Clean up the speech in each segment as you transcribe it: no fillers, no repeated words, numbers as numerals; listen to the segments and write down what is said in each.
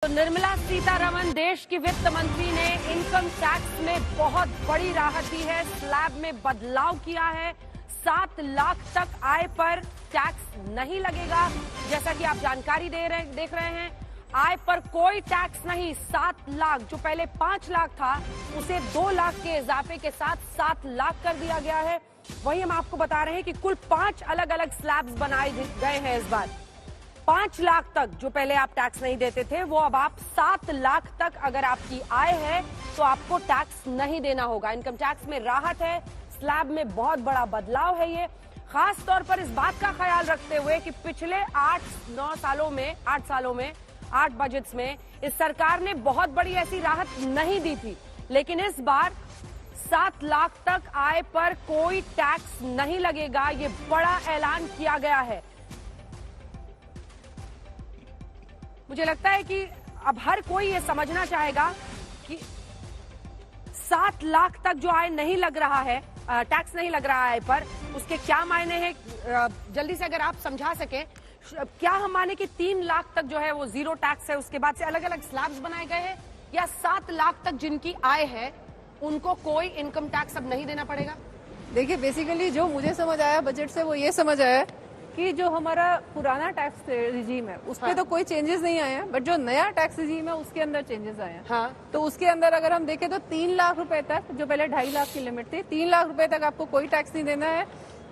निर्मला सीतारमण देश की वित्त मंत्री ने इनकम टैक्स में बहुत बड़ी राहत दी है। स्लैब में बदलाव किया है। 7 लाख तक आय पर टैक्स नहीं लगेगा। जैसा कि आप जानकारी देख रहे हैं, आय पर कोई टैक्स नहीं। 7 लाख जो पहले 5 लाख था उसे 2 लाख के इजाफे के साथ 7 लाख कर दिया गया है। वहीं हम आपको बता रहे हैं कि कुल 5 अलग अलग स्लैब्स बनाए गए हैं। इस बार 5 लाख तक जो पहले आप टैक्स नहीं देते थे, वो अब आप 7 लाख तक अगर आपकी आय है तो आपको टैक्स नहीं देना होगा। इनकम टैक्स में राहत है। स्लैब में बहुत बड़ा बदलाव है। ये खास तौर पर इस बात का ख्याल रखते हुए कि पिछले 8 सालों में 8 बजट्स में इस सरकार ने बहुत बड़ी ऐसी राहत नहीं दी थी, लेकिन इस बार 7 लाख तक आय पर कोई टैक्स नहीं लगेगा। ये बड़ा ऐलान किया गया है। मुझे लगता है कि अब हर कोई ये समझना चाहेगा कि 7 लाख तक जो आय नहीं लग रहा है, टैक्स नहीं लग रहा है आय पर, उसके क्या मायने हैं। जल्दी से अगर आप समझा सके, क्या हम माने कि 3 लाख तक जो है वो जीरो टैक्स है, उसके बाद से अलग अलग स्लैब्स बनाए गए हैं, या 7 लाख तक जिनकी आय है उनको कोई इनकम टैक्स अब नहीं देना पड़ेगा? देखिए, बेसिकली जो मुझे समझ आया बजट से वो ये समझ आया कि जो हमारा पुराना टैक्स रिजीम है उस पे तो कोई चेंजेस नहीं आए हैं, बट जो नया टैक्स रिजीम है उसके अंदर चेंजेस आए हैं। हाँ। तो उसके अंदर अगर हम देखें तो 3 लाख रुपए तक, जो पहले 2.5 लाख की लिमिट थी, 3 लाख रुपए तक आपको कोई टैक्स नहीं देना है।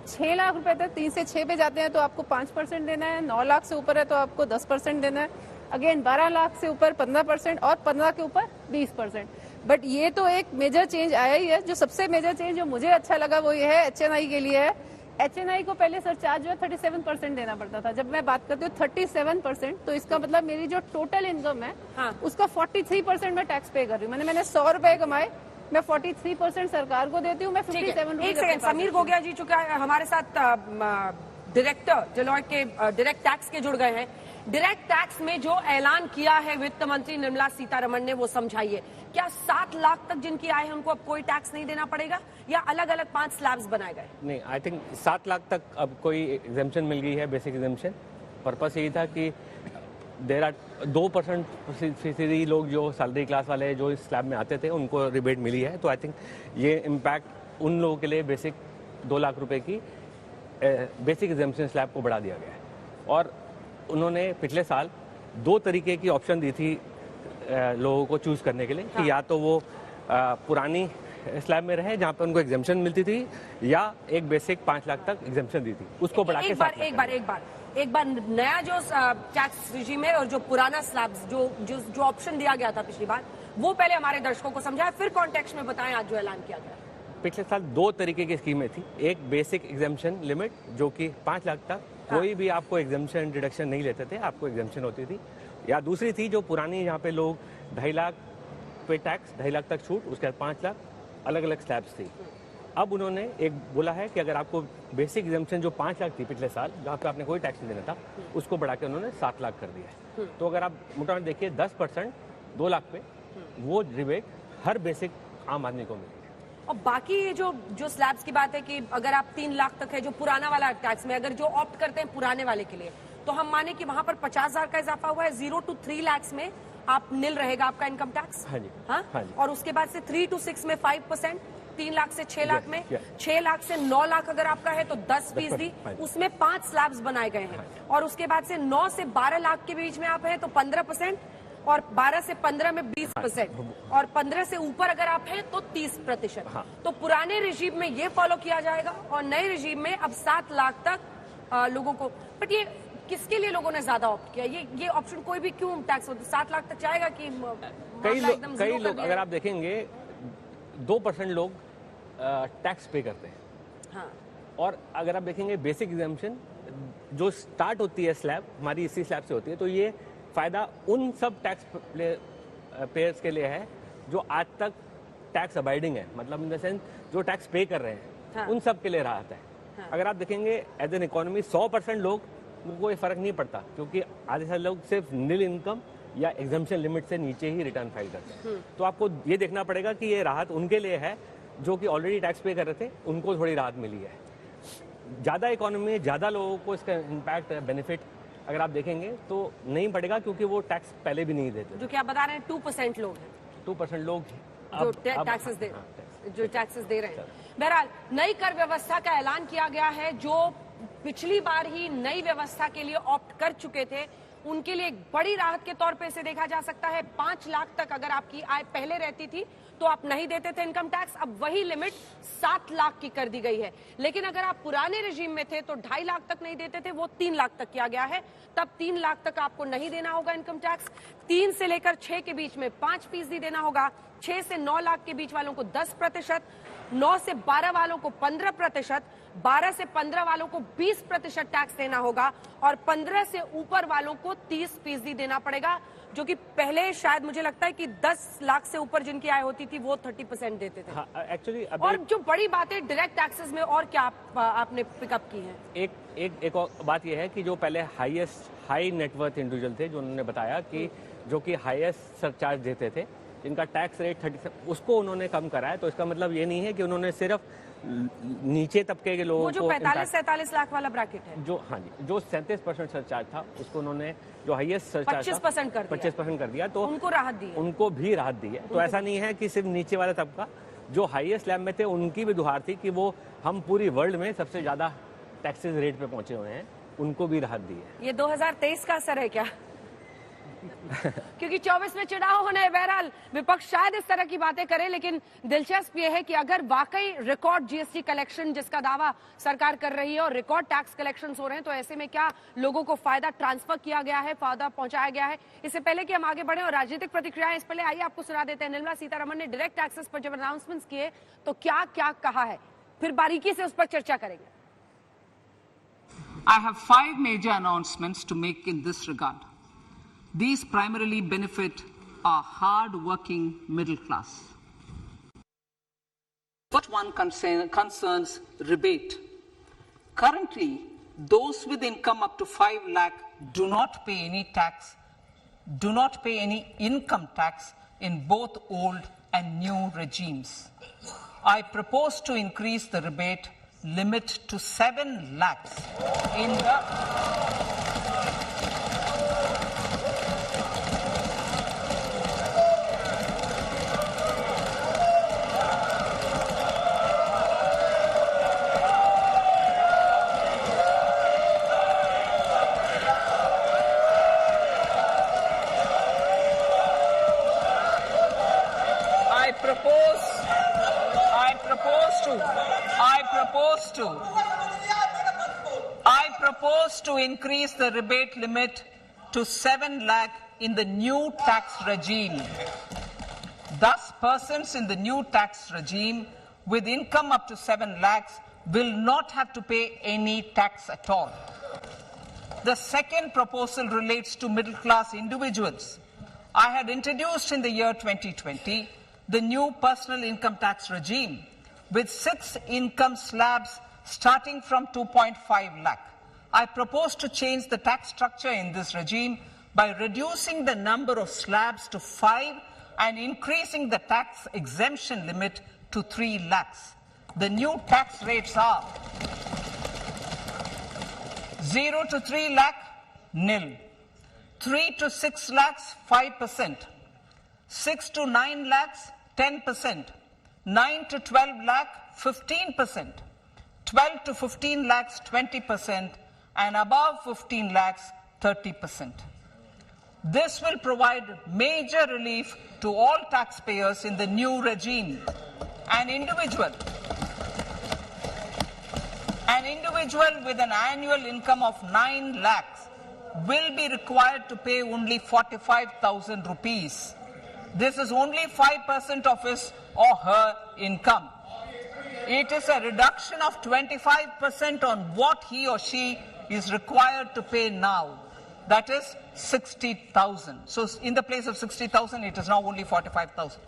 6 लाख रुपए तक 3 से 6 पे जाते हैं तो आपको 5% देना है। 9 लाख से ऊपर है तो आपको 10% देना है। अगेन 12 लाख से ऊपर 15% और 15 के ऊपर 20%। बट ये तो एक मेजर चेंज आया ही है। जो सबसे मेजर चेंज जो मुझे अच्छा लगा वो ये है HNI के लिए है। HNI को पहले सरचार्ज जो है 37% देना पड़ता था। जब मैं बात करती हूँ 37%, तो इसका मतलब मेरी जो टोटल इनकम है, हाँ, उसका 43% मैं टैक्स पे कर रही हूँ। मैंने 100 रुपए कमाए, मैं 43% सरकार को देती हूँ, मैं 57 एक सेकंड, समीर गोगिया जी चुका है हमारे साथ, डायरेक्टर डेलॉयट के डायरेक्ट टैक्स के जुड़ गए हैं। डायरेक्ट टैक्स में जो ऐलान किया है वित्त मंत्री निर्मला सीतारमण ने, वो समझाइए। क्या 7 लाख तक जिनकी आय है उनको अब कोई टैक्स नहीं देना पड़ेगा, या अलग अलग 5 स्लैब्स बनाए गए? नहीं, आई थिंक 7 लाख तक अब कोई एग्जेम्पशन मिल गई है, बेसिक एग्जेम्पशन। पर्पस यही था कि देर आर 2% लोग जो सैलरी क्लास वाले जो इस स्लैब में आते थे उनको रिबेट मिली है। तो आई थिंक ये इम्पैक्ट उन लोगों के लिए बेसिक 2 लाख रुपए की बेसिक एग्जेम्पशन स्लैब को बढ़ा दिया गया है। और उन्होंने पिछले साल 2 तरीके की ऑप्शन दी थी लोगों को चूज करने के लिए, हाँ, कि या तो वो पुरानी स्लैब में रहे जहां पे उनको एग्जेम्पशन मिलती थी, या एक बेसिक 5 लाख तक एग्जेम्पशन दी थी, उसको बढ़ा के एक बार नया जो टैक्स रिजीम है और जो पुराना स्लैब जो ऑप्शन दिया गया था पिछली बार, वो पहले हमारे दर्शकों को समझाएं, फिर कॉन्टेक्स्ट में बताएं आज जो ऐलान किया गया। पिछले साल 2 तरीके की स्कीमें थी। एक बेसिक एग्जेम्पशन लिमिट जो कि 5 लाख तक, हाँ, कोई भी आपको एग्जेम्पशन डिडक्शन नहीं लेते थे, आपको एग्जेम्पशन होती थी। या दूसरी थी जो पुरानी, यहाँ पे लोग 2.5 लाख पे टैक्स, 2.5 लाख तक छूट, उसके बाद 5 लाख, अलग अलग स्लैब्स थी। अब उन्होंने एक बोला है कि अगर आपको बेसिक एग्जेम्पशन जो 5 लाख थी पिछले साल, जहाँ पे आपने कोई टैक्स नहीं देना था, उसको बढ़ा के उन्होंने 7 लाख कर दिया है। तो अगर आप मोटा देखिए 10% 2 लाख पे, वो रिबेट हर बेसिक आम आदमी को मिलेगी। और बाकी ये जो स्लैब्स की बात है कि अगर आप 3 लाख तक है जो पुराना वाला टैक्स में, अगर जो ऑप्ट करते हैं पुराने वाले के लिए, तो हम माने कि वहां पर 50,000 का इजाफा हुआ है। 0 to 3 लाख में आप निल रहेगा आपका इनकम टैक्स। हाँ जी, हाँ? हाँ जी। और उसके बाद से 3 to 6 में 5%, 3 लाख से 6 लाख में, 6 लाख से 9 लाख अगर आपका है तो 10%, उसमें 5 स्लैब्स बनाए गए हैं। और उसके बाद से 9 से 12 लाख के बीच में आप हैं तो 15%, और 12 से 15 में 20%, और 15 से ऊपर अगर आप हैं तो 30%। हाँ। तो पुराने रिजीम में ये फॉलो किया जाएगा, और नए रिजीम में अब 7 लाख तक लोगों को। बट ये किसके लिए लोगों ने ज्यादा ऑप्ट किया? ये ऑप्शन कोई भी क्यों टैक्स होता है? 7 लाख तक जाएगा कि कई लोग अगर आप देखेंगे 2% लोग टैक्स पे करते हैं। हाँ। और अगर आप देखेंगे बेसिक एग्जेम्पशन जो स्टार्ट होती है स्लैब, हमारी इसी स्लैब से होती है, तो ये फायदा उन सब टैक्स पेयर्स के लिए है जो आज तक टैक्स अबाइडिंग है, मतलब इन द सेंस जो टैक्स पे कर रहे हैं, हाँ, उन सब के लिए राहत है। हाँ। अगर आप देखेंगे एज एन इकोनॉमी 100% लोग को कोई फर्क नहीं पड़ता, क्योंकि आधे सारे लोग सिर्फ नील इनकम या एग्जाम्पशन लिमिट से नीचे ही रिटर्न फाइल करते हैं। तो आपको ये देखना पड़ेगा कि ये राहत उनके लिए है जो कि ऑलरेडी टैक्स पे कर रहे थे, उनको थोड़ी राहत मिली है। ज़्यादा इकोनॉमी में ज़्यादा लोगों को इसका इम्पैक्ट बेनिफिट अगर आप देखेंगे तो नहीं पड़ेगा, क्योंकि वो टैक्स पहले भी नहीं देते। जो कि आप बता रहे हैं 2% लोग हैं 2% लोग जो टैक्सेस दे रहे हैं। बहरहाल नई कर व्यवस्था का ऐलान किया गया है। जो पिछली बार ही नई व्यवस्था के लिए ऑप्ट कर चुके थे उनके लिए एक बड़ी राहत के तौर पे इसे देखा जा सकता है। 5 लाख तक अगर आपकी आय पहले रहती थी तो आप नहीं देते थे इनकम टैक्स, अब वही लिमिट 7 लाख की कर दी गई है। लेकिन अगर आप पुराने रेजिम में थे तो 2.5 लाख तक नहीं देते थे, वो 3 लाख तक किया गया है। तब 3 लाख तक आपको नहीं देना होगा इनकम टैक्स। 3 से लेकर 6 के बीच में 5% देना होगा। 6 से 9 लाख के बीच वालों को 10%, 9 से 12 वालों को 15%, 12 से 15 वालों को 20% टैक्स देना होगा और 15 से ऊपर वालों को 30% देना पड़ेगा, जो कि पहले शायद मुझे लगता है कि 10 लाख से ऊपर जिनकी आय होती थी वो 30% देते थे। हाँ, एक्चुअली और जो बड़ी बात है डायरेक्ट टैक्सेस में और क्या आपने पिकअप की है? एक और बात यह है कि जो पहले हाई नेटवर्थ इंडिविजुअल थे, जो उन्होंने बताया कि जो कि हाईएस्ट सरचार्ज देते थे, जिनका टैक्स रेट 30, उसको उन्होंने कम करा है। तो इसका मतलब ये नहीं है कि उन्होंने सिर्फ नीचे तबके के लोगों को, जो 45-47 लाख वाला ब्रैकेट है, जो हाँ जी, जो 37% सरचार्ज था उसको उन्होंने, जो हाईएस्ट सरचार्ज 25% कर दिया, तो उनको राहत दी है, उनको भी राहत दी है। तो ऐसा नहीं है कि सिर्फ नीचे वाला तबका, जो हाईएस्ट स्लैब में थे उनकी भी दुहार थी कि वो हम पूरी वर्ल्ड में सबसे ज्यादा टैक्सेस रेट पे पहुंचे हुए हैं, उनको भी राहत दी है। ये 2023 का असर है क्या? क्योंकि 24 में चुनाव होने हैं। बहरहाल विपक्ष शायद इस तरह की बातें करे, लेकिन दिलचस्प ये है कि अगर वाकई रिकॉर्ड जीएसटी कलेक्शन जिसका दावा सरकार कर रही है और रिकॉर्ड टैक्स कलेक्शन हो रहे हैं, तो ऐसे में क्या लोगों को फायदा ट्रांसफर किया गया है, फायदा पहुंचाया गया है? इससे पहले कि हम आगे बढ़े और राजनीतिक प्रतिक्रियाएं इस पहले आइए आपको सुना देते हैं। निर्मला सीतारमण ने डायरेक्ट टैक्सेस पर जब अनाउंसमेंट किए तो क्या क्या कहा है, फिर बारीकी से उस पर चर्चा करेंगे। I have 5 major announcements to make in this regard. These primarily benefit our hard-working middle class. First one concerns rebate. Currently, those with income up to 5 lakh do not pay any income tax in both old and new regimes. I propose to increase the rebate limit to 7 lakhs in the I propose to increase the rebate limit to 7 lakh in the new tax regime. Thus, persons in the new tax regime with income up to 7 lakhs will not have to pay any tax at all. The second proposal relates to middle-class individuals. I had introduced in the year 2020 the new personal income tax regime with 6 income slabs starting from 2.5 lakh. I propose to change the tax structure in this regime by reducing the number of slabs to 5 and increasing the tax exemption limit to 3 lakhs. The new tax rates are 0 to 3 lakh, nil. 3 to 6 lakhs, 5%. 6 to 9 lakhs, 10%. 9 to 12 lakh, 15%. 12 to 15 lakhs, 20%. And above 15 lakhs, 30%. This will provide major relief to all taxpayers in the new regime. An individual with an annual income of 9 lakhs will be required to pay only 45,000 rupees. This is only 5% of his or her income. It is a reduction of 25% on what he or she is required to pay now. That is 60,000. So in the place of 60,000, it is now only 45,000.